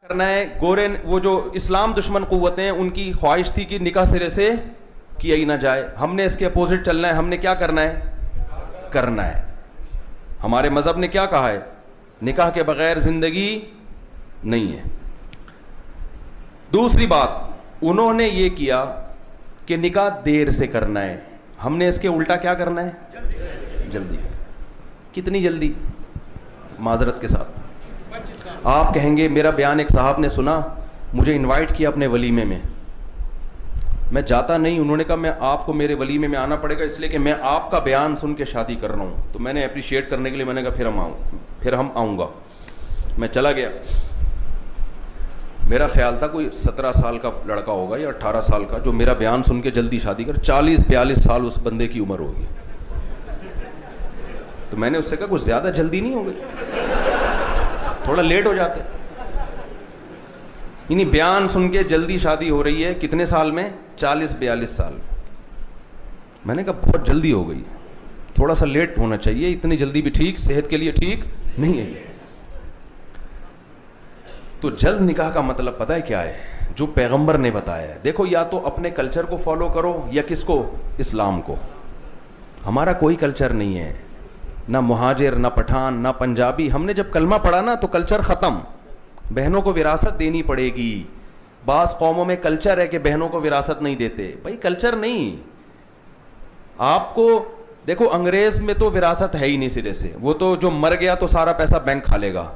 کرنا ہے. گورے وہ جو اسلام دشمن قوتیں ہیں ان کی خواہش تھی کہ نکاح سرے سے کیا ہی نہ جائے. ہم نے اس کے اپوزٹ چلنا ہے. ہم نے کیا کرنا ہے. ہمارے مذہب نے کیا کہا ہے؟ نکاح کے بغیر زندگی نہیں ہے. دوسری بات انہوں نے یہ کیا کہ نکاح دیر سے کرنا ہے. ہم نے اس کے الٹا کیا کرنا ہے؟ جلدی. کتنی جلدی؟ معذرت کے ساتھ آپ کہیں گے میرا بیان ایک صاحب نے سنا, مجھے انوائٹ کیا اپنے ولیمے میں, میں جاتا نہیں. انہوں نے کہا میں آپ کو میرے ولیمے میں آنا پڑے گا اس لیے کہ میں آپ کا بیان سن کے شادی کر رہا ہوں. تو میں نے اپریشیٹ کرنے کے لیے میں نے کہا پھر ہم آؤں گا. میں چلا گیا. میرا خیال تھا کوئی 17 سال کا لڑکا ہوگا یا 18 سال کا جو میرا بیان سن کے جلدی شادی کر. 40-42 سال اس بندے کی عمر ہوگی. تو میں نے اس سے کہا کچھ زیادہ جلدی نہیں ہو گئی, تھوڑا لیٹ ہو جاتے. یعنی بیان سن کے جلدی شادی ہو رہی ہے. کتنے سال میں؟ 40-42 سال. میں نے کہا بہت جلدی ہو گئی, تھوڑا سا لیٹ ہونا چاہیے. اتنی جلدی بھی ٹھیک صحت کے لیے ٹھیک نہیں ہے. تو جلد نکاح کا مطلب پتہ ہے کیا ہے؟ جو پیغمبر نے بتایا ہے. دیکھو یا تو اپنے کلچر کو فالو کرو یا کس کو؟ اسلام کو. ہمارا کوئی کلچر نہیں ہے, نہ مہاجر, نہ پٹھان, نہ پنجابی. ہم نے جب کلمہ پڑھا نا تو کلچر ختم. بہنوں کو وراثت دینی پڑے گی. بعض قوموں میں کلچر ہے کہ بہنوں کو وراثت نہیں دیتے. بھائی کلچر نہیں. آپ کو دیکھو انگریز میں تو وراثت ہے ہی نہیں سرے سے. وہ تو جو مر گیا تو سارا پیسہ بینک کھا لے گا.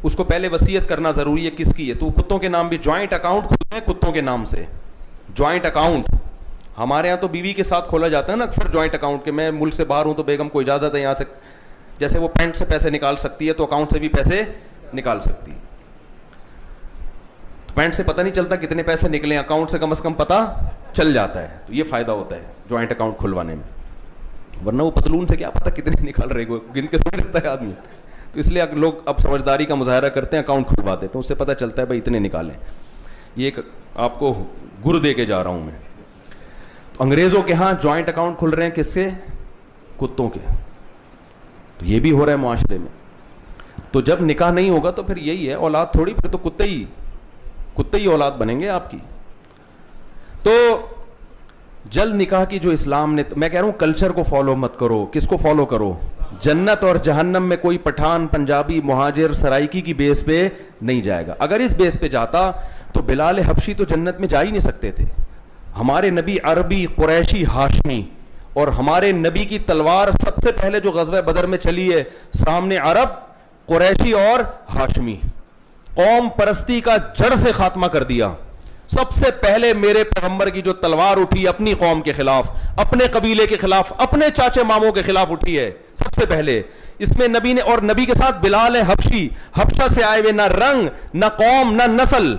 اس کو پہلے وصیت کرنا ضروری ہے کس کی ہے. تو کتوں کے نام بھی جوائنٹ اکاؤنٹ کھلتے ہیں کتوں کے نام سے. جوائنٹ اکاؤنٹ ہمارے یہاں تو بیوی کے ساتھ کھولا جاتا ہے نا اکثر جوائنٹ اکاؤنٹ کہ میں ملک سے باہر ہوں تو بیگم کو اجازت ہے یہاں سے, جیسے وہ پینٹ سے پیسے نکال سکتی ہے تو اکاؤنٹ سے بھی پیسے نکال سکتی ہے. تو پینٹ سے پتہ نہیں چلتا کتنے پیسے نکلے, اکاؤنٹ سے کم از کم پتہ چل جاتا ہے. تو یہ فائدہ ہوتا ہے جوائنٹ اکاؤنٹ کھلوانے میں, ورنہ وہ پتلون سے کیا پتہ کتنے نکال رہے گا, گن کے تھوڑی رکھتا ہے آدمی. تو اس لیے لوگ اب سمجھداری کا مظاہرہ کرتے ہیں, اکاؤنٹ کھلواتے ہیں تو اس سے پتہ چلتا ہے بھائی اتنے نکالیں. یہ ایک آپ کو گر دے کے جا رہا ہوں میں. تو انگریزوں کے ہاں جوائنٹ اکاؤنٹ کھل رہے ہیں کس سے؟ کتوں کے. تو یہ بھی ہو رہا ہے معاشرے میں. تو جب نکاح نہیں ہوگا تو پھر یہی ہے, اولاد تھوڑی, پھر تو کتے ہی اولاد بنیں گے آپ کی. تو جلد نکاح کی جو اسلام نے, میں کہہ رہا ہوں کلچر کو فالو مت کرو. کس کو فالو کرو؟ جنت اور جہنم میں کوئی پٹھان, پنجابی, مہاجر, سرائکی کی بیس پہ نہیں جائے گا. اگر اس بیس پہ جاتا تو بلال حبشی تو جنت میں جا ہی نہیں سکتے تھے. ہمارے نبی عربی, قریشی, ہاشمی, اور ہمارے نبی کی تلوار سب سے پہلے جو غزوہ بدر میں چلی ہے سامنے عرب, قریشی اور ہاشمی. قوم پرستی کا جڑ سے خاتمہ کر دیا. سب سے پہلے میرے پیغمبر کی جو تلوار اٹھی اپنی قوم کے خلاف, اپنے قبیلے کے خلاف, اپنے چاچے ماموں کے خلاف اٹھی ہے سب سے پہلے. اس میں نبی نے, اور نبی کے ساتھ بلال حبشی, حبشہ سے آئے ہوئے, نہ رنگ نہ قوم نہ نسل,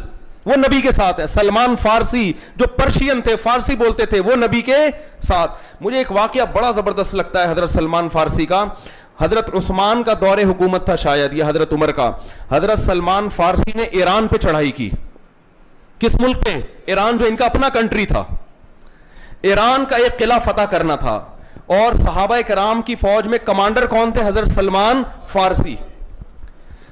وہ نبی کے ساتھ ہے. سلمان فارسی جو پرشین تھے, فارسی بولتے تھے, وہ نبی کے ساتھ. مجھے ایک واقعہ بڑا زبردست لگتا ہے حضرت سلمان فارسی کا. حضرت عثمان کا دور حکومت تھا شاید, یا حضرت عمر کا. حضرت سلمان فارسی نے ایران پہ چڑھائی کی. کس ملک پہ؟ ایران, جو ان کا اپنا کنٹری تھا. ایران کا ایک قلعہ فتح کرنا تھا, اور صحابہ کرام کی فوج میں کمانڈر کون تھے؟ حضرت سلمان فارسی.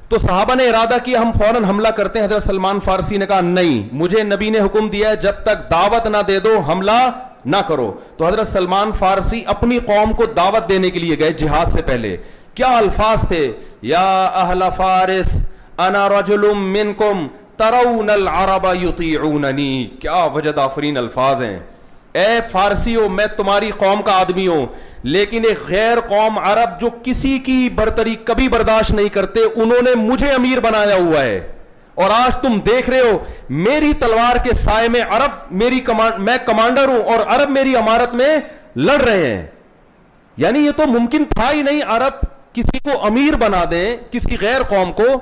تو صحابہ نے ارادہ کیا ہم فوراً حملہ کرتے ہیں. حضرت سلمان فارسی نے کہا نہیں, مجھے نبی نے حکم دیا ہے جب تک دعوت نہ دے دو حملہ نہ کرو. تو حضرت سلمان فارسی اپنی قوم کو دعوت دینے کے لیے گئے جہاد سے پہلے. کیا الفاظ تھے؟ یا اہل فارس انا رجل منکم ترون العرب یطیعوننی. کیا وجد آفرین الفاظ ہیں. اے فارسیوں, میں تمہاری قوم کا آدمی ہوں, لیکن ایک غیر قوم عرب جو کسی کی برتری کبھی برداشت نہیں کرتے, انہوں نے مجھے امیر بنایا ہوا ہے. اور آج تم دیکھ رہے ہو میری تلوار کے سائے میں عرب میں کمانڈر ہوں اور عرب میری امارت میں لڑ رہے ہیں. یعنی یہ تو ممکن تھا ہی نہیں عرب کسی کو امیر بنا دیں, کسی غیر قوم کو.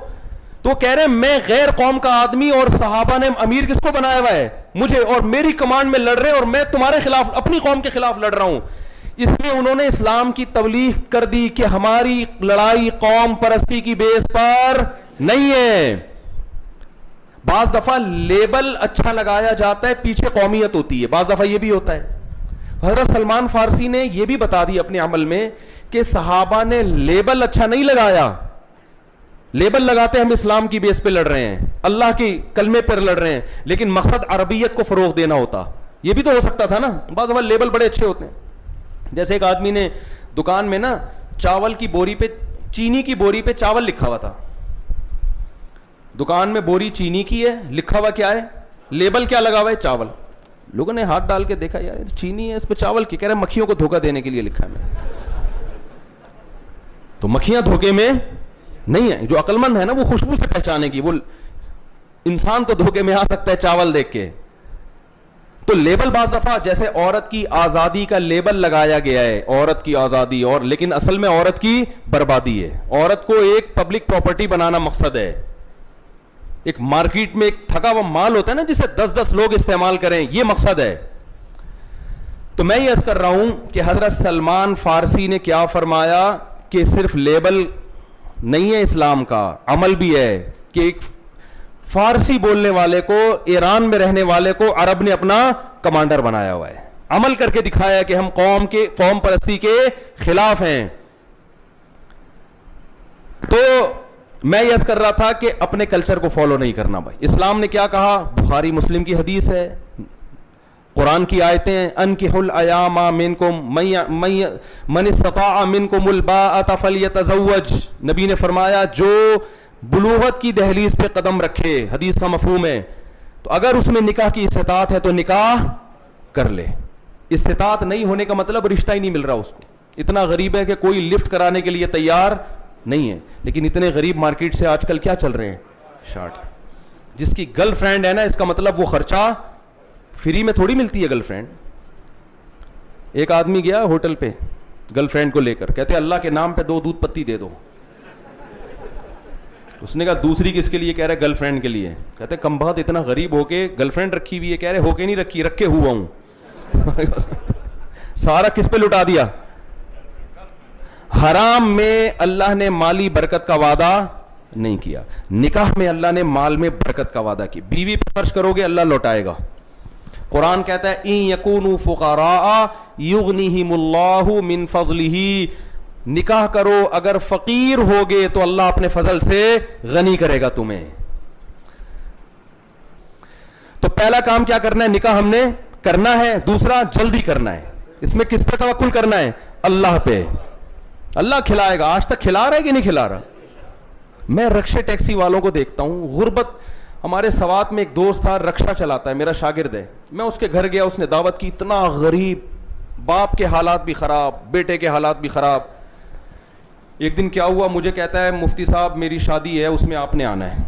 تو کہہ رہے ہیں میں غیر قوم کا آدمی, اور صحابہ نے امیر کس کو بنایا ہوا ہے؟ مجھے, اور میری کمانڈ میں لڑ رہے ہیں, اور میں تمہارے خلاف, اپنی قوم کے خلاف لڑ رہا ہوں. اس میں انہوں نے اسلام کی تبلیغ کر دی کہ ہماری لڑائی قوم پرستی کی بیس پر نہیں ہے. بعض دفعہ لیبل اچھا لگایا جاتا ہے, پیچھے قومیت ہوتی ہے. بعض دفعہ یہ بھی ہوتا ہے. حضرت سلمان فارسی نے یہ بھی بتا دی اپنے عمل میں کہ صحابہ نے لیبل اچھا نہیں لگایا, لیبل لگاتے ہیں ہم اسلام کی بیس پہ لڑ رہے ہیں, اللہ کی کلمے پر لڑ رہے ہیں, لیکن مقصد عربیت کو فروغ دینا ہوتا. یہ بھی تو ہو سکتا تھا نا. بعض اوقات لیبل بڑے اچھے ہوتے ہیں. جیسے ایک آدمی نے دکان میں نا چاول کی بوری پہ, چینی کی بوری پہ چاول لکھا ہوا تھا. دکان میں بوری چینی کی ہے, لکھا ہوا کیا ہے, لیبل کیا لگا ہوا ہے, چاول. لوگوں نے ہاتھ ڈال کے دیکھا, یار یہ چینی ہے, اس پہ چاول کی, کہہ رہے مکھیوں کو دھوکہ دینے کے لیے لکھا ہے. تو مکھیاں دھوکے میں نہیں ہے. جو عقل مند ہے نا وہ خوشبو سے پہچانے کی. وہ انسان تو دھوکے میں آ سکتا ہے چاول دیکھ کے. تو لیبل بعض دفعہ جیسے عورت کی آزادی کا لیبل لگایا گیا ہے, عورت کی آزادی, اور لیکن اصل میں عورت کی بربادی ہے. عورت کو ایک پبلک پراپرٹی بنانا مقصد ہے. ایک مارکیٹ میں ایک تھکا ہوا مال ہوتا ہے نا جسے 10 لوگ استعمال کریں, یہ مقصد ہے. تو میں یہ عرض کر رہا ہوں کہ حضرت سلمان فارسی نے کیا فرمایا کہ صرف لیبل نہیں ہے اسلام کا, عمل بھی ہے. کہ ایک فارسی بولنے والے کو, ایران میں رہنے والے کو عرب نے اپنا کمانڈر بنایا ہوا ہے. عمل کر کے دکھایا کہ ہم قوم پرستی کے خلاف ہیں. تو میں یہ عرض کر رہا تھا کہ اپنے کلچر کو فالو نہیں کرنا. بھائی اسلام نے کیا کہا, بخاری مسلم کی حدیث ہے, قرآن کی آیتیں ہیں, انکحوا الایام منکم من استطاع منکم الباءۃ فلیتزوج. نبی نے فرمایا جو بلوغت کی دہلیز پہ قدم رکھے, حدیث کا مفہوم ہے, تو اگر اس میں نکاح کی استطاعت ہے تو نکاح کر لے. استطاعت نہیں ہونے کا مطلب رشتہ ہی نہیں مل رہا اس کو. اتنا غریب ہے کہ کوئی لفٹ کرانے کے لیے تیار نہیں ہے. لیکن اتنے غریب مارکیٹ سے آج کل کیا چل رہے ہیں, شارٹ. جس کی گرل فرینڈ ہے نا, اس کا مطلب وہ خرچہ فری میں تھوڑی ملتی ہے گرل فرینڈ. ایک آدمی گیا ہوٹل پہ گرل فرینڈ کو لے کر, کہتے اللہ کے نام پہ 2 دودھ پتی دے دو. اس نے کہا دوسری کس کے لیے, کہہ رہے گرل فرینڈ کے لیے. کہتے کم بہت اتنا غریب ہو کے گرل فرینڈ رکھی ہوئی ہے, کہہ رہے ہو کے نہیں رکھی, رکھے ہوا ہوں. سارا کس پہ لٹا دیا. حرام میں اللہ نے مالی برکت کا وعدہ نہیں کیا, نکاح میں اللہ نے مال میں برکت کا وعدہ کیا. بیوی پہ خرچ کرو گے اللہ لوٹائے گا. قرآن کہتا ہے ان یکونوا فقراء یغنیہم اللہ من فضلہ. نکاح کرو اگر فقیر ہوگے تو اللہ اپنے فضل سے غنی کرے گا تمہیں. تو پہلا کام کیا کرنا ہے, نکاح ہم نے کرنا ہے. دوسرا جلدی کرنا ہے. اس میں کس پہ توکل کرنا ہے, اللہ پہ. اللہ کھلائے گا. آج تک کھلا رہا ہے کہ نہیں کھلا رہا. میں رکشے ٹیکسی والوں کو دیکھتا ہوں, غربت. ہمارے سوات میں ایک دوست تھا, رکشہ چلاتا ہے, میرا شاگرد ہے. میں اس کے گھر گیا, اس نے دعوت کی, اتنا غریب, باپ کے حالات بھی خراب, بیٹے کے حالات بھی خراب. ایک دن کیا ہوا, مجھے کہتا ہے مفتی صاحب میری شادی ہے, اس میں آپ نے آنا ہے.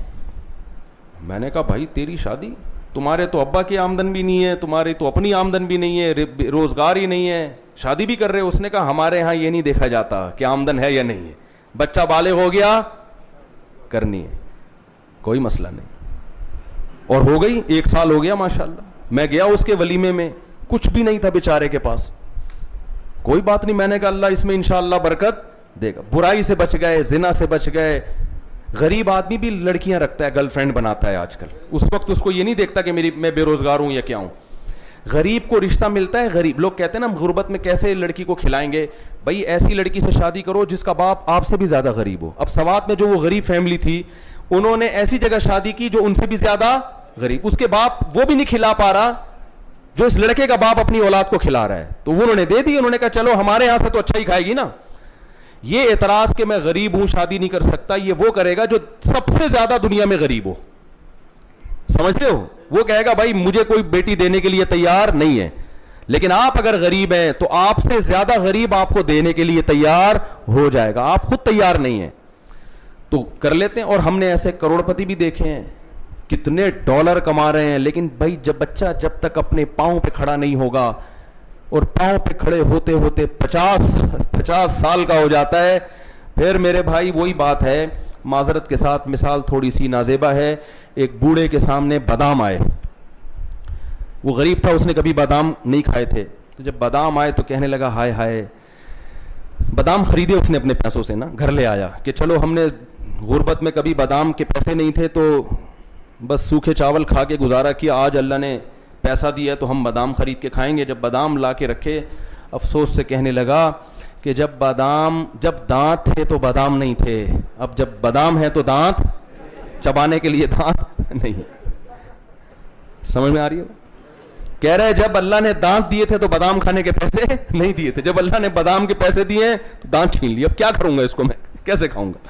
میں نے کہا بھائی تیری شادی, تمہارے تو ابا کی آمدن بھی نہیں ہے, تمہاری تو اپنی آمدن بھی نہیں ہے, روزگار ہی نہیں ہے, شادی بھی کر رہے. اس نے کہا ہمارے ہاں یہ نہیں دیکھا جاتا کہ آمدن ہے یا نہیں ہے, بچہ بالغ ہو گیا کرنی ہے, کوئی مسئلہ نہیں. اور ہو گئی, 1 سال ہو گیا ماشاءاللہ. میں گیا اس کے ولیمے میں, کچھ بھی نہیں تھا بیچارے کے پاس. کوئی بات نہیں, میں نے کہا اللہ اس میں انشاءاللہ برکت دے گا. برائی سے بچ گئے, زنا سے بچ گئے. غریب آدمی بھی لڑکیاں رکھتا ہے, گرل فرینڈ بناتا ہے آج کل. اس وقت اس کو یہ نہیں دیکھتا کہ میں بے روزگار ہوں یا کیا ہوں. غریب کو رشتہ ملتا ہے. غریب لوگ کہتے ہیں نا غربت میں کیسے لڑکی کو کھلائیں گے. بھائی ایسی لڑکی سے شادی کرو جس کا باپ آپ سے بھی زیادہ غریب ہو. اب سوات میں جو وہ غریب فیملی تھی, انہوں نے ایسی جگہ شادی کی جو ان سے بھی زیادہ غریب. اس کے باپ وہ بھی نہیں کھلا پا رہا جو اس لڑکے کا باپ اپنی اولاد کو کھلا رہا ہے. تو وہ انہوں نے دے دی. انہوں نے کہا چلو ہمارے یہاں سے تو اچھا ہی کھائے گی نا. یہ اعتراض کہ میں غریب ہوں شادی نہیں کر سکتا, یہ وہ کرے گا جو سب سے زیادہ دنیا میں غریب ہو. سمجھتے ہو, وہ کہے گا بھائی مجھے کوئی بیٹی دینے کے لیے تیار نہیں ہے. لیکن آپ اگر غریب ہیں تو آپ سے زیادہ غریب آپ کو دینے کے لیے تیار ہو جائے گا. آپ خود تیار نہیں ہیں تو کر لیتے ہیں. اور ہم نے ایسے کروڑ پتی بھی دیکھے ہیں, کتنے ڈالر کما رہے ہیں, لیکن بھائی جب تک اپنے پاؤں پہ کھڑا نہیں ہوگا, اور پاؤں پہ کھڑے ہوتے ہوتے 50 سال کا ہو جاتا ہے, پھر میرے بھائی وہی بات ہے. معذرت کے ساتھ مثال تھوڑی سی نازیبا ہے. ایک بوڑھے کے سامنے بادام آئے, وہ غریب تھا, اس نے کبھی بادام نہیں کھائے تھے. تو جب بادام آئے تو کہنے لگا ہائے ہائے. بادام خریدے اس نے اپنے پیسوں سے نا, گھر لے آیا کہ چلو ہم نے غربت میں کبھی بادام کے پیسے نہیں تھے تو بس سوکھے چاول کھا کے گزارا کیا, آج اللہ نے پیسہ دیا تو ہم بادام خرید کے کھائیں گے. جب بادام لا کے رکھے, افسوس سے کہنے لگا کہ جب دانت تھے تو بادام نہیں تھے, اب جب بادام ہے تو دانت, چبانے کے لیے دانت نہیں. سمجھ میں آ رہی ہے؟ کہہ رہے جب اللہ نے دانت دیے تھے تو بادام کھانے کے پیسے نہیں دیے تھے, جب اللہ نے بادام کے پیسے دیے تو دانت چھین لیے, اب کیا کروں گا اس کو, میں کیسے کھاؤں گا؟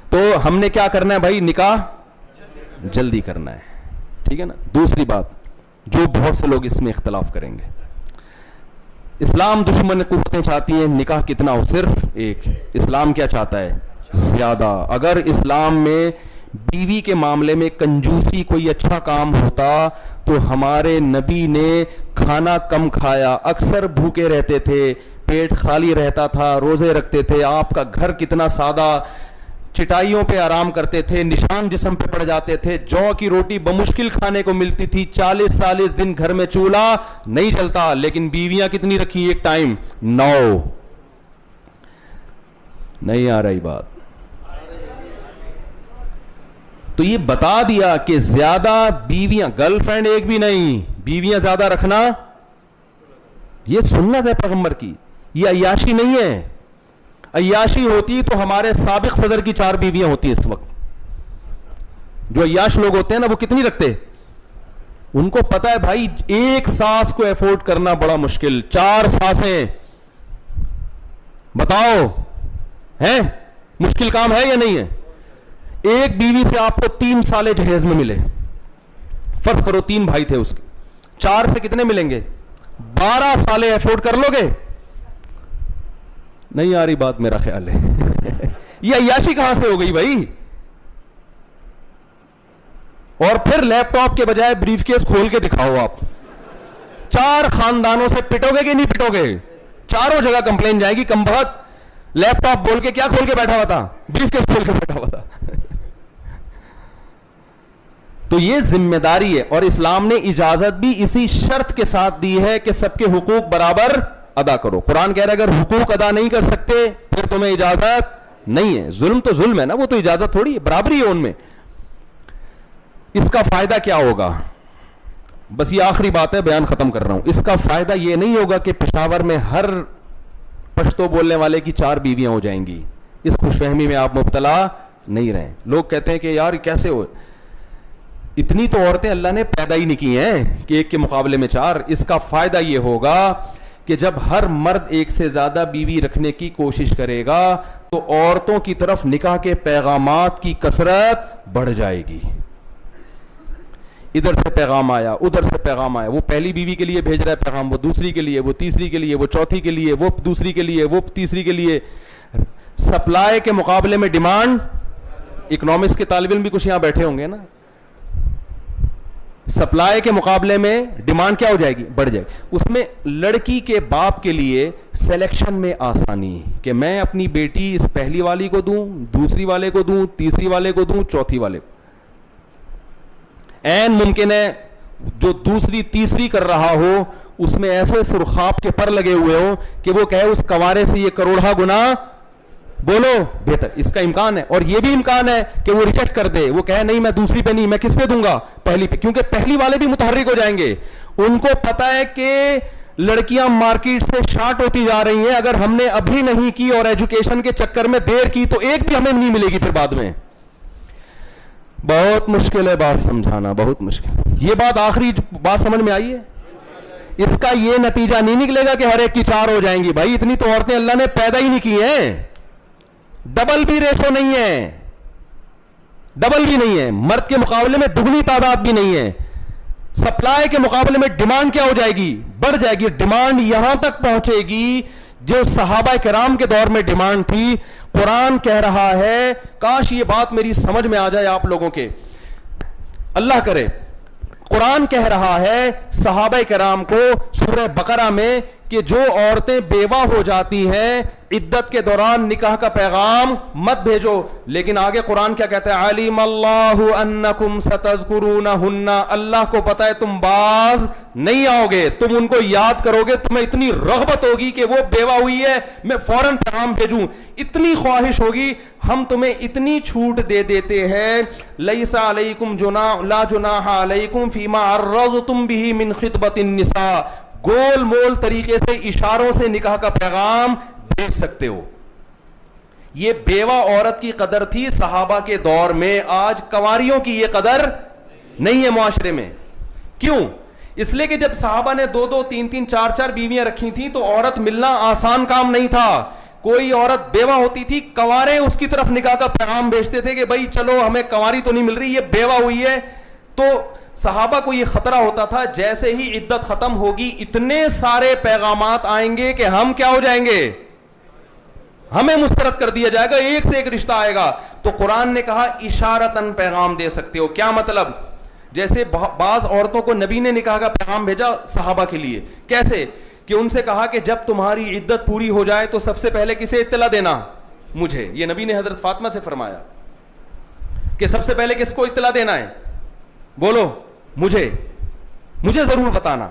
تو ہم نے کیا کرنا ہے بھائی, نکاح جلدی کرنا ہے, ٹھیک ہے نا. دوسری بات جو بہت سے لوگ اس میں اختلاف کریں گے, اسلام دشمن قوتیں چاہتی ہیں نکاح کتنا ہو, صرف ایک. اسلام کیا چاہتا ہے, زیادہ. اگر اسلام میں بیوی کے معاملے میں کنجوسی کوئی اچھا کام ہوتا تو ہمارے نبی نے کھانا کم کھایا, اکثر بھوکے رہتے تھے, پیٹ خالی رہتا تھا, روزے رکھتے تھے. آپ کا گھر کتنا سادہ, چٹائیوں پہ آرام کرتے تھے, نشان جسم پہ پڑ جاتے تھے, جو کی روٹی بمشکل کھانے کو ملتی تھی, 40 دن گھر میں چولہا نہیں جلتا. لیکن بیویاں کتنی رکھی ایک ٹائم, 9. نہیں آ رہی بات؟ تو یہ بتا دیا کہ زیادہ بیویاں, گرل فرینڈ ایک بھی نہیں, بیویاں زیادہ رکھنا یہ سنت ہے پیغمبر کی, یہ عیاشی نہیں ہے. عیاشی ہوتی تو ہمارے سابق صدر کی 4 بیویاں ہوتی اس وقت. جو عیاش لوگ ہوتے ہیں نا وہ کتنی رکھتے, ان کو پتا ہے بھائی ایک ساس کو افورڈ کرنا بڑا مشکل, 4 ساسیں بتاؤ ہیں مشکل کام ہے یا نہیں ہے؟ ایک بیوی سے آپ کو 3 سالے جہیز میں ملے, فرض کرو 3 بھائی تھے اس کے, 4 سے کتنے ملیں گے, 12 سالے افورڈ کر لو گے؟ نہیں آ رہی بات میرا خیال ہے. یہ عیاشی کہاں سے ہو گئی بھائی؟ اور پھر لیپ ٹاپ کے بجائے بریف کیس کھول کے دکھاؤ آپ, 4 خاندانوں سے پٹو گے کہ نہیں پٹو گے؟ چاروں جگہ کمپلین جائے گی, کم بہت لیپ ٹاپ بول کے کیا کھول کے بیٹھا ہوا تھا, بریف کیس کھول کے بیٹھا ہوا تھا. تو یہ ذمہ داری ہے, اور اسلام نے اجازت بھی اسی شرط کے ساتھ دی ہے کہ سب کے حقوق برابر ادا کرو. قرآن کہہ رہا ہے اگر حقوق ادا نہیں کر سکتے پھر تمہیں اجازت نہیں ہے. ظلم تو ظلم ہے نا, وہ تو اجازت تھوڑی ہے, برابری ہے ان میں. اس کا فائدہ کیا ہوگا, بس یہ آخری بات ہے, بیان ختم کر رہا ہوں. اس کا فائدہ یہ نہیں ہوگا کہ پشاور میں ہر پشتو بولنے والے کی 4 بیویاں ہو جائیں گی. اس خوش فہمی میں آپ مبتلا نہیں رہیں. لوگ کہتے ہیں کہ یار کیسے ہو, اتنی تو عورتیں اللہ نے پیدا ہی نہیں کی ہیں کہ ایک کے مقابلے میں 4. اس کا فائدہ یہ ہوگا کہ جب ہر مرد ایک سے زیادہ بیوی رکھنے کی کوشش کرے گا تو عورتوں کی طرف نکاح کے پیغامات کی کثرت بڑھ جائے گی. ادھر سے پیغام آیا, ادھر سے پیغام آیا, وہ پہلی بیوی کے لیے بھیج رہا ہے پیغام, وہ دوسری کے لیے, وہ تیسری کے لیے, وہ چوتھی کے لیے, وہ دوسری کے لیے, وہ تیسری کے لیے. سپلائی کے مقابلے میں ڈیمانڈ. اکنامکس کے طالب علم بھی کچھ یہاں بیٹھے ہوں گے نا, سپلائی کے مقابلے میں ڈیمانڈ کیا ہو جائے گی, بڑھ جائے گی. اس میں لڑکی کے باپ کے لیے سلیکشن میں آسانی کہ میں اپنی بیٹی اس پہلی والی کو دوں, دوسری والے کو دوں, تیسری والے کو دوں, چوتھی والے کو. این ممکن ہے جو دوسری تیسری کر رہا ہو اس میں ایسے سرخاب کے پر لگے ہوئے ہو کہ وہ کہے اس کوارے سے یہ کروڑہ گنا بولو بہتر. اس کا امکان ہے, اور یہ بھی امکان ہے کہ وہ ریجیکٹ کر دے, وہ کہے نہیں میں دوسری پہ نہیں, میں کس پہ دوں گا, پہلی پہ. کیونکہ پہلی والے بھی متحرک ہو جائیں گے, ان کو پتا ہے کہ لڑکیاں مارکیٹ سے شارٹ ہوتی جا رہی ہیں, اگر ہم نے ابھی نہیں کی اور ایجوکیشن کے چکر میں دیر کی تو ایک بھی ہمیں نہیں ملے گی پھر بعد میں. بہت مشکل ہے بات سمجھانا, بہت مشکل. یہ بات آخری بات سمجھ میں آئی ہے؟ اس کا یہ نتیجہ نہیں نکلے گا کہ ہر ایک کی 4 ہو جائیں گی. بھائی اتنی تو عورتیں اللہ نے پیدا ہی نہیں کی ہیں. ڈبل بھی ریشو نہیں ہے, ڈبل بھی نہیں ہے, مرد کے مقابلے میں دگنی تعداد بھی نہیں ہے. سپلائی کے مقابلے میں ڈیمانڈ کیا ہو جائے گی, بڑھ جائے گی. ڈیمانڈ یہاں تک پہنچے گی جو صحابہ کرام کے دور میں ڈیمانڈ تھی. قرآن کہہ رہا ہے, کاش یہ بات میری سمجھ میں آ جائے آپ لوگوں کے, اللہ کرے. قرآن کہہ رہا ہے صحابہ کرام کو سورہ بقرہ میں کہ جو عورتیں بیوہ ہو جاتی ہیں عدت کے دوران نکاح کا پیغام مت بھیجو. لیکن آگے قرآن کیا کہتا ہے, علیم اللہ انکم ستذکرونہن, اللہ کو پتا ہے تم باز نہیں آؤ گے, تم ان کو یاد کرو گے, تمہیں اتنی رغبت ہوگی کہ وہ بیوہ ہوئی ہے میں فوراً پیغام بھیجوں, اتنی خواہش ہوگی. ہم تمہیں اتنی چھوٹ دے دیتے ہیں, لیس علیکم جناح لا جناح علیکم فیما عرضتم به من خطبۃ النساء, گول مول طریقے سے اشاروں سے نکاح کا پیغام بھیج سکتے ہو. یہ بیوہ عورت کی قدر تھی صحابہ کے دور میں, آج کنواریوں کی یہ قدر نہیں ہے معاشرے میں. کیوں؟ اس لیے کہ جب صحابہ نے 2 2 3 3 4 4 بیویاں رکھی تھیں تو عورت ملنا آسان کام نہیں تھا. کوئی عورت بیوہ ہوتی تھی, کنوارے اس کی طرف نکاح کا پیغام بھیجتے تھے کہ بھائی چلو ہمیں کنواری تو نہیں مل رہی, یہ بیوہ ہوئی ہے. تو صحابہ کو یہ خطرہ ہوتا تھا جیسے ہی عدت ختم ہوگی اتنے سارے پیغامات آئیں گے کہ ہم کیا ہو جائیں گے, ہمیں مسترد کر دیا جائے گا, ایک سے ایک رشتہ آئے گا. تو قرآن نے کہا اشارتاً پیغام دے سکتے ہو. کیا مطلب؟ جیسے بعض عورتوں کو نبی نے نکاح کا پیغام بھیجا صحابہ کے لیے. کیسے؟ کہ ان سے کہا کہ جب تمہاری عدت پوری ہو جائے تو سب سے پہلے کسے اطلاع دینا؟ مجھے. یہ نبی نے حضرت فاطمہ سے فرمایا کہ سب سے پہلے کس کو اطلاع دینا ہے؟ بولو, مجھے ضرور بتانا.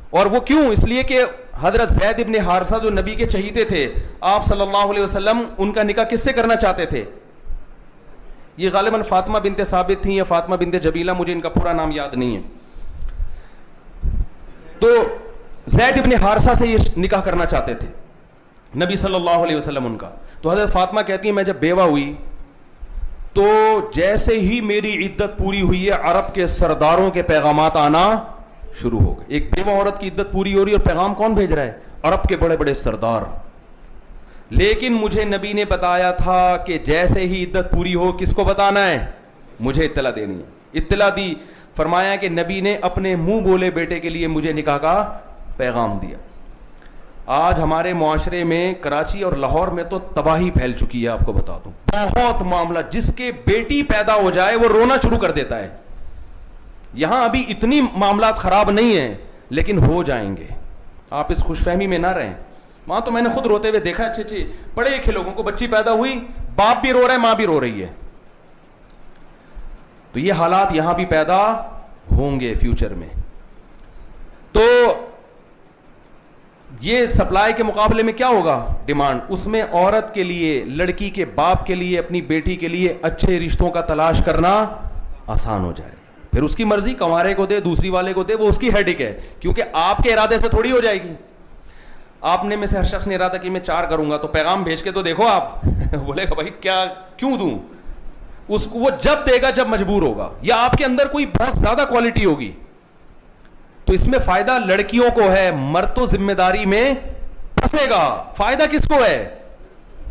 اور وہ کیوں؟ اس لیے کہ حضرت زید ابن حارثہ جو نبی کے چہیتے تھے, آپ صلی اللہ علیہ وسلم ان کا نکاح کس سے کرنا چاہتے تھے؟ یہ غالباً فاطمہ بنت ثابت تھیں یا فاطمہ بنت جبیلہ, مجھے ان کا پورا نام یاد نہیں ہے. تو زید ابن حارثہ سے یہ نکاح کرنا چاہتے تھے نبی صلی اللہ علیہ وسلم ان کا. تو حضرت فاطمہ کہتی ہیں میں جب بیوہ ہوئی تو جیسے ہی میری عدت پوری ہوئی ہے عرب کے سرداروں کے پیغامات آنا شروع ہو گئے. ایک بیوہ عورت کی عدت پوری ہو رہی ہے اور پیغام کون بھیج رہا ہے؟ عرب کے بڑے بڑے سردار. لیکن مجھے نبی نے بتایا تھا کہ جیسے ہی عدت پوری ہو کس کو بتانا ہے؟ مجھے اطلاع دینی ہے. اطلاع دی. فرمایا کہ نبی نے اپنے منہ بولے بیٹے کے لیے مجھے نکاح کا پیغام دیا. آج ہمارے معاشرے میں کراچی اور لاہور میں تو تباہی پھیل چکی ہے. آپ کو بتا دوں بہت معاملہ, جس کے بیٹی پیدا ہو جائے وہ رونا شروع کر دیتا ہے. یہاں ابھی اتنی معاملات خراب نہیں ہیں لیکن ہو جائیں گے, آپ اس خوش فہمی میں نہ رہیں. وہاں تو میں نے خود روتے ہوئے دیکھا, اچھے پڑھے لکھے لوگوں کو بچی پیدا ہوئی, باپ بھی رو رہا ہے ماں بھی رو رہی ہے. تو یہ حالات یہاں بھی پیدا ہوں گے فیوچر میں. تو یہ سپلائی کے مقابلے میں کیا ہوگا؟ ڈیمانڈ. اس میں عورت کے لیے, لڑکی کے باپ کے لیے, اپنی بیٹی کے لیے اچھے رشتوں کا تلاش کرنا آسان ہو جائے. پھر اس کی مرضی, کنوارے کو دے, دوسری والے کو دے, وہ اس کی ہیڈک ہے, کیونکہ آپ کے ارادے سے تھوڑی ہو جائے گی. آپ نے میں سے ہر شخص نے ارادہ کہ میں 4 کروں گا, تو پیغام بھیج کے تو دیکھو آپ بولے گا بھائی کیا کیوں دوں؟ اس کو وہ جب دے گا جب مجبور ہوگا, یا آپ کے اندر کوئی بہت زیادہ کوالٹی ہوگی. تو اس میں فائدہ لڑکیوں کو ہے, مرد تو ذمہ داری میں پھنسے گا. فائدہ کس کو ہے؟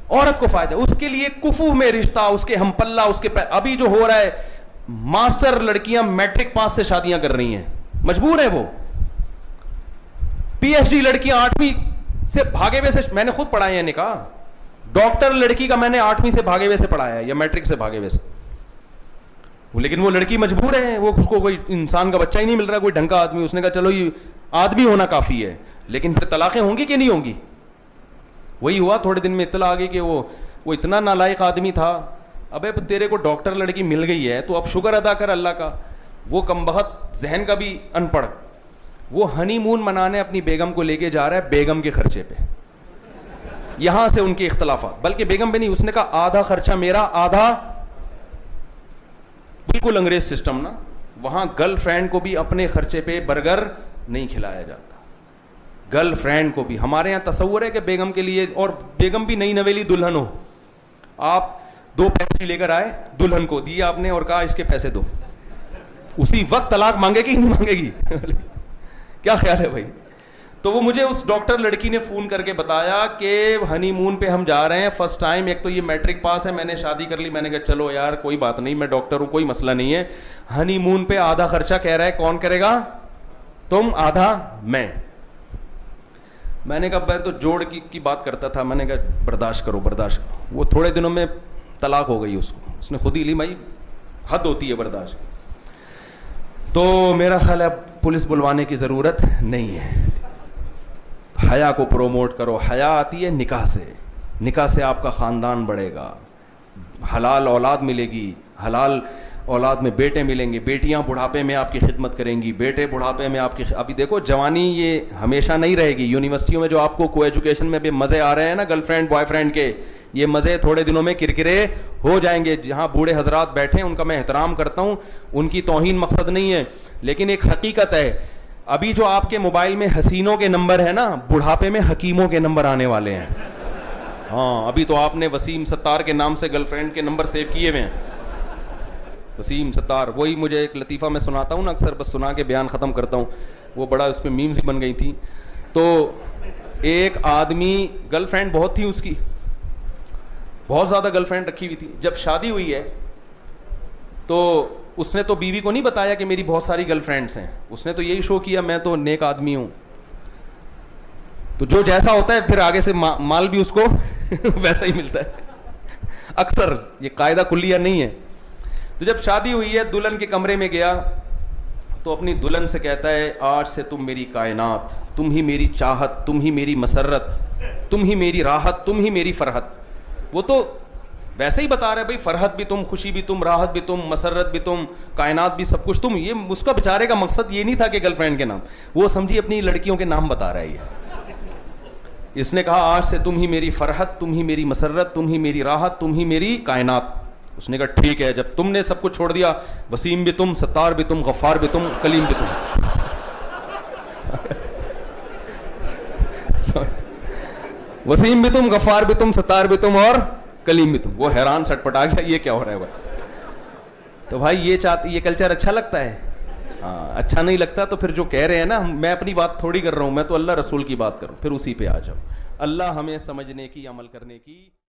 عورت کو فائدہ. اس کے لیے کفو میں رشتہ, اس کے ہم پلہ, اس کے ابھی جو ہو رہا ہے, ماسٹر لڑکیاں میٹرک پاس سے شادیاں کر رہی ہیں, مجبور ہیں وہ. پی ایچ ڈی لڑکیاں 8ویں سے بھاگے ہوئے سے, میں نے خود پڑھائے ہیں نکاح. ڈاکٹر لڑکی کا میں نے 8ویں سے بھاگے ہوئے سے پڑھایا ہے یا میٹرک سے بھاگے ہوئے سے. لیکن وہ لڑکی مجبور ہے, وہ اس کو کوئی انسان کا بچہ ہی نہیں مل رہا, کوئی ڈھنگ کا آدمی. اس نے کہا چلو یہ آدمی ہونا کافی ہے. لیکن پھر طلاقیں ہوں گی کہ نہیں ہوں گی؟ وہی ہوا تھوڑے دن میں اطلاع آ گئی کہ وہ اتنا نالائق آدمی تھا. ابے تیرے کو ڈاکٹر لڑکی مل گئی ہے تو اب شکر ادا کر اللہ کا. وہ کم بخت ذہن کا بھی ان پڑھ, وہ ہنی مون منانے اپنی بیگم کو لے کے جا رہا ہے بیگم کے خرچے پہ. یہاں سے ان کے اختلافات, بلکہ بیگم بھی نہیں, اس نے کہا آدھا خرچہ میرا, آدھا. بالکل انگریز سسٹم نا. وہاں گرل فرینڈ کو بھی اپنے خرچے پہ برگر نہیں کھلایا جاتا, گرل فرینڈ کو بھی. ہمارے یہاں تصور ہے کہ بیگم کے لیے, اور بیگم بھی نئی نویلی دلہن ہو, آپ 2 پیپسی لے کر آئے, دلہن کو دی آپ نے اور کہا اس کے پیسے دو, اسی وقت طلاق مانگے گی نہیں مانگے گی؟ کیا خیال ہے بھائی؟ تو وہ مجھے اس ڈاکٹر لڑکی نے فون کر کے بتایا کہ ہنی مون پہ ہم جا رہے ہیں, فرسٹ ٹائم, ایک تو یہ میٹرک پاس ہے, میں نے شادی کر لی. میں نے کہا چلو یار کوئی بات نہیں, میں ڈاکٹر ہوں, کوئی مسئلہ نہیں ہے. ہنی مون پہ آدھا خرچہ کہہ رہا ہے, کون کرے گا؟ تم, آدھا میں. میں نے کہا میں تو جوڑ کی بات کرتا تھا, میں نے کہا برداشت کرو برداشت. وہ تھوڑے دنوں میں طلاق ہو گئی اس کو, اس نے خود ہی لی. بھائی حد ہوتی ہے برداشت. تو میرا خیال ہے پولیس بلوانے کی ضرورت نہیں ہے. حیا کو پروموٹ کرو. حیا آتی ہے نکاح سے, نکاح سے آپ کا خاندان بڑھے گا, حلال اولاد ملے گی, حلال اولاد میں بیٹے ملیں گے, بیٹیاں بڑھاپے میں آپ کی خدمت کریں گی, بیٹے بڑھاپے میں آپ کی. ابھی دیکھو جوانی یہ ہمیشہ نہیں رہے گی. یونیورسٹیوں میں جو آپ کو ایجوکیشن میں بھی مزے آ رہے ہیں نا گرل فرینڈ بوائے فرینڈ کے, یہ مزے تھوڑے دنوں میں کرکرے ہو جائیں گے. جہاں بوڑھے حضرات بیٹھے ہیں ان کا میں احترام کرتا ہوں, ان کی توہین مقصد نہیں ہے, لیکن ایک حقیقت ہے ابھی جو آپ کے موبائل میں حسینوں کے نمبر ہے نا, بڑھاپے میں حکیموں کے نمبر آنے والے ہیں. ہاں, ابھی تو آپ نے وسیم ستار کے نام سے گرل فرینڈ کے نمبر سیو کیے ہوئے ہیں. وسیم ستار, وہی مجھے ایک لطیفہ میں سناتا ہوں نا اکثر, بس سنا کے بیان ختم کرتا ہوں, وہ بڑا اس پہ میمز ہی بن گئی تھی. تو ایک آدمی, گرل فرینڈ بہت تھی اس کی, بہت زیادہ گرل فرینڈ رکھی ہوئی تھی. جب شادی ہوئی ہے تو اس نے تو بیوی کو نہیں بتایا کہ میری بہت ساری گرل فرینڈس ہیں, اس نے تو یہی شو کیا میں تو نیک آدمی ہوں. تو جو جیسا ہوتا ہے پھر آگے سے مال بھی اس کو ویسا ہی ملتا ہے اکثر, یہ قاعدہ کلیہ نہیں ہے. تو جب شادی ہوئی ہے, دلہن کے کمرے میں گیا تو اپنی دلہن سے کہتا ہے آج سے تم میری کائنات, تم ہی میری چاہت, تم ہی میری مسرت, تم ہی میری راحت, تم ہی میری فرحت. وہ تو ویسے ہی بتا رہے بھائی, فرحت بھی تم, خوشی بھی تم, راحت بھی تم, مسرت بھی تم, کائنات بھی, سب کچھ تم. یہ اس کا بیچارے کا مقصد یہ نہیں تھا کہ گرل فرینڈ کے نام, وہ سمجھی اپنی لڑکیوں کے نام بتا رہا ہے. یہ اس نے کہا آج سے تم ہی میری فرحت, تم ہی میری مسرت, تم ہی میری راحت, تم ہی میری کائنات. اس نے کہا ٹھیک ہے, جب تم نے سب کچھ چھوڑ دیا, وسیم بھی تم, ستار بھی تم, غفار بھی تم, کلیم بھی تم. وسیم بھی تم, غفار بھی تم, ستار بھی تم اور کلیم بھی تم. وہ حیران سٹ پٹا گیا, یہ کیا ہو رہا ہے بھائی. تو بھائی یہ کلچر اچھا لگتا ہے؟ ہاں, اچھا نہیں لگتا تو پھر جو کہہ رہے ہیں نا, میں اپنی بات تھوڑی کر رہا ہوں, میں تو اللہ رسول کی بات کر رہا ہوں, پھر اسی پہ آ جاؤ. اللہ ہمیں سمجھنے کی, عمل کرنے کی